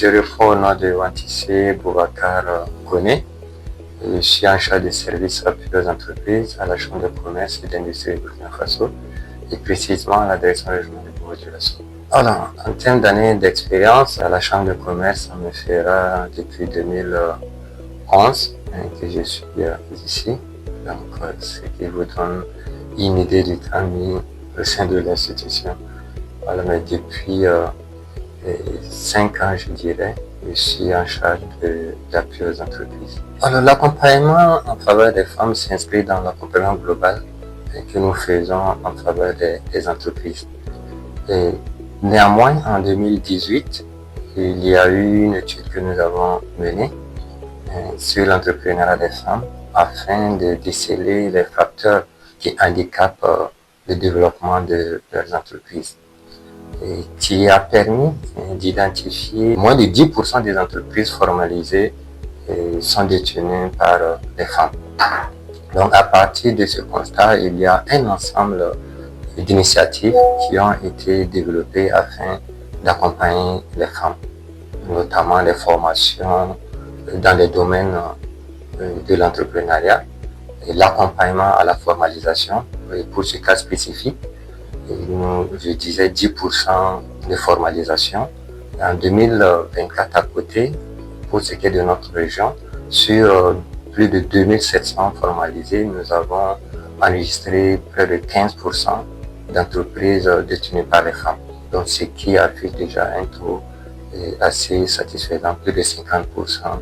Je réponds au nom de Wantissé Boubacar Koné. Je suis en charge de services appui aux entreprises à la Chambre de commerce et d'industrie de Burkina Faso et précisément à la direction régionale de modulation. Alors, en termes d'années d'expérience, à la Chambre de commerce, ça me fera depuis 2011 que je suis ici. Donc, ce qui vous donne une idée du temps mis au sein de l'institution. Voilà, mais depuis 5 ans, je dirais, je suis en charge de l'appui aux entreprises. Alors, l'accompagnement en faveur des femmes s'inscrit dans l'accompagnement global que nous faisons en faveur des entreprises. Et néanmoins, en 2018, il y a eu une étude que nous avons menée sur l'entrepreneuriat des femmes afin de déceler les facteurs qui handicapent le développement de leurs entreprises. Et qui a permis d'identifier moins de 10% des entreprises formalisées sont détenues par les femmes. Donc à partir de ce constat, il y a un ensemble d'initiatives qui ont été développées afin d'accompagner les femmes, notamment les formations dans les domaines de l'entrepreneuriat et l'accompagnement à la formalisation. Et pour ce cas spécifique, je disais 10% de formalisation. En 2024 à côté, pour ce qui est de notre région, sur plus de 2700 formalisés, nous avons enregistré près de 15% d'entreprises détenues par les femmes. Donc, ce qui affiche déjà un taux assez satisfaisant, plus de 50%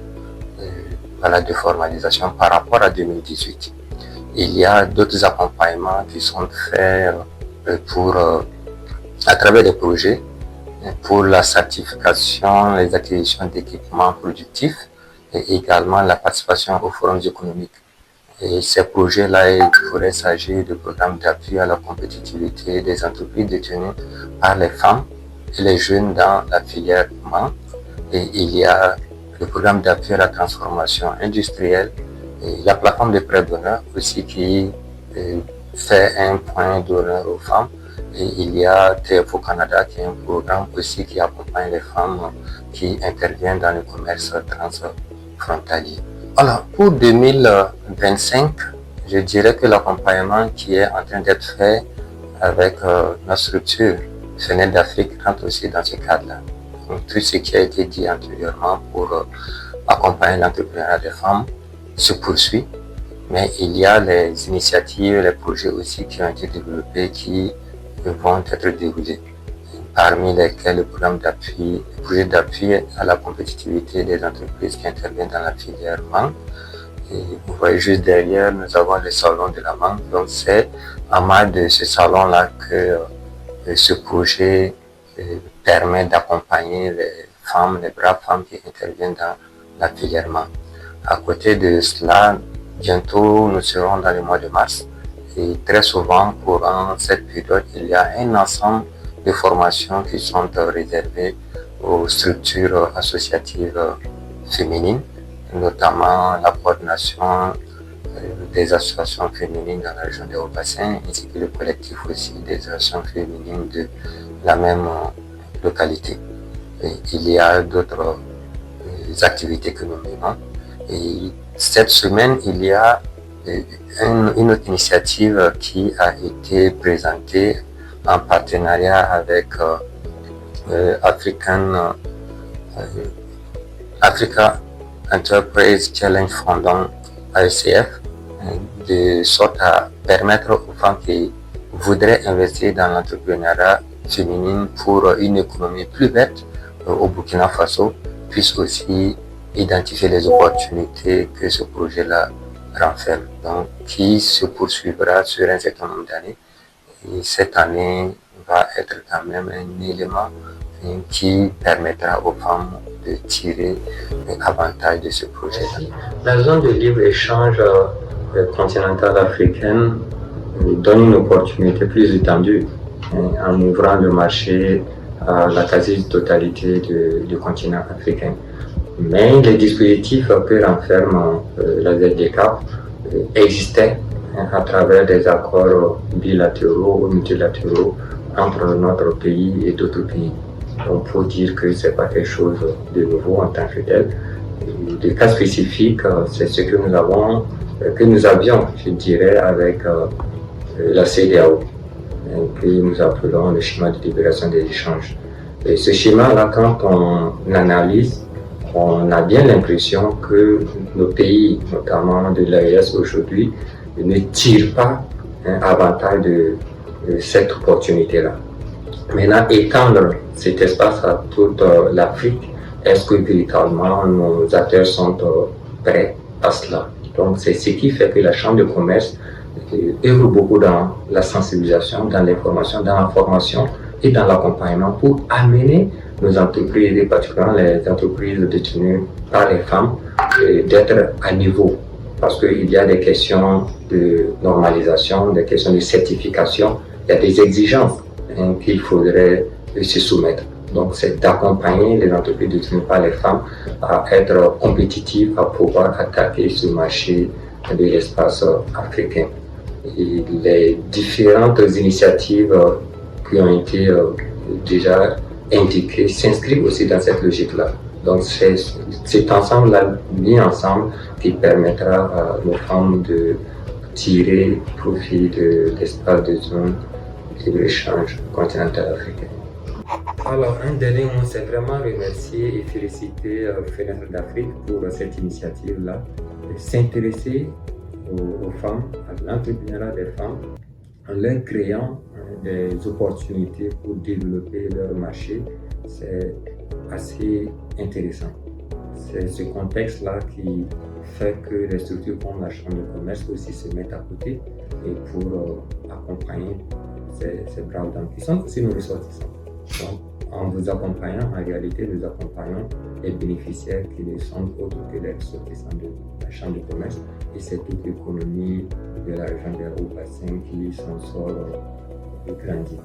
de formalisation par rapport à 2018. Il y a d'autres accompagnements qui sont faits à travers des projets pour la certification, les acquisitions d'équipements productifs et également la participation aux forums économiques. Et ces projets-là, il pourrait s'agir de programmes d'appui à la compétitivité des entreprises détenues par les femmes et les jeunes dans la filière menthe. Et il y a le programme d'appui à la transformation industrielle et la plateforme de prêt d'honneur aussi qui fait un point d'honneur aux femmes. Et il y a TFO Canada qui est un programme aussi qui accompagne les femmes qui interviennent dans le commerce transfrontalier. Alors, pour 2025, je dirais que l'accompagnement qui est en train d'être fait avec notre structure Fenêtre d'Afrique rentre aussi dans ce cadre-là. Donc, tout ce qui a été dit antérieurement pour accompagner l'entrepreneuriat des femmes se poursuit, mais il y a les initiatives, les projets aussi qui ont été développés qui vont être déroulés, parmi lesquels le programme d'appui, le projet d'appui à la compétitivité des entreprises qui interviennent dans la filière menthe. Et vous voyez juste derrière, nous avons le salon de la menthe. Donc c'est en marge de ce salon-là que ce projet permet d'accompagner les femmes, les braves femmes qui interviennent dans la filière menthe. À côté de cela, bientôt nous serons dans le mois de mars. Et très souvent, pendant cette période, il y a un ensemble de formations qui sont réservées aux structures associatives féminines, notamment la coordination des associations féminines dans la région des Hauts-Bassins, ainsi que le collectif aussi des associations féminines de la même localité. Et il y a d'autres activités que nous menons. Et cette semaine, il y a une autre initiative qui a été présentée en partenariat avec Africa Enterprise Challenge Fondant AECF, de sorte à permettre aux femmes qui voudraient investir dans l'entrepreneuriat féminin pour une économie plus verte au Burkina Faso puissent aussi identifier les opportunités que ce projet-là renferme, donc qui se poursuivra sur un certain nombre d'années. Et cette année va être quand même un élément qui permettra aux femmes de tirer avantage de ce projet-là. La zone de libre-échange continentale africaine donne une opportunité plus étendue en ouvrant le marché à la quasi-totalité du continent africain. Mais les dispositifs que renferme la ZDCAP existaient à travers des accords bilatéraux ou multilatéraux entre notre pays et d'autres pays. Donc, pour dire que ce n'est pas quelque chose de nouveau en tant que tel. Des cas spécifiques, c'est ce que nous avions, je dirais, avec la CEDEAO, que nous appelons le schéma de libération des échanges. Et ce schéma-là, quand on analyse, on a bien l'impression que nos pays, notamment de l'AES aujourd'hui, ne tirent pas avantage de cette opportunité-là. Maintenant, étendre cet espace à toute l'Afrique, est-ce que véritablement nos acteurs sont prêts à cela? Donc, c'est ce qui fait que la Chambre de commerce œuvre beaucoup dans la sensibilisation, dans l'information, dans la formation et dans l'accompagnement pour amener nos entreprises, et particulièrement les entreprises détenues par les femmes, d'être à niveau. Parce qu'il y a des questions de normalisation, des questions de certification, il y a des exigences qu'il faudrait se soumettre. Donc, c'est d'accompagner les entreprises détenues par les femmes à être compétitives, à pouvoir attaquer ce marché de l'espace africain. Et les différentes initiatives qui ont été déjà indiquées s'inscrivent aussi dans cette logique-là. Donc, c'est cet ensemble-là mis ensemble qui permettra à nos femmes de tirer profit de l'espace de zone libre-échange continental africain. Alors, un dernier mot, c'est vraiment remercier et féliciter Fenêtre d'Afrique pour cette initiative-là, de s'intéresser aux femmes, à l'entrepreneuriat des femmes, en leur créant des opportunités pour développer leur marché. C'est assez intéressant. C'est ce contexte-là qui fait que les structures comme la Chambre de commerce aussi se mettent à côté et pour accompagner ces braves dames qui sont aussi nos ressortissants. Donc, en vous accompagnant, en réalité, nous accompagnons les bénéficiaires qui ne sont autres que les ressortissants de la Chambre de commerce, et c'est toute l'économie de la région des Hauts-Bassins qui s'en sort grandie.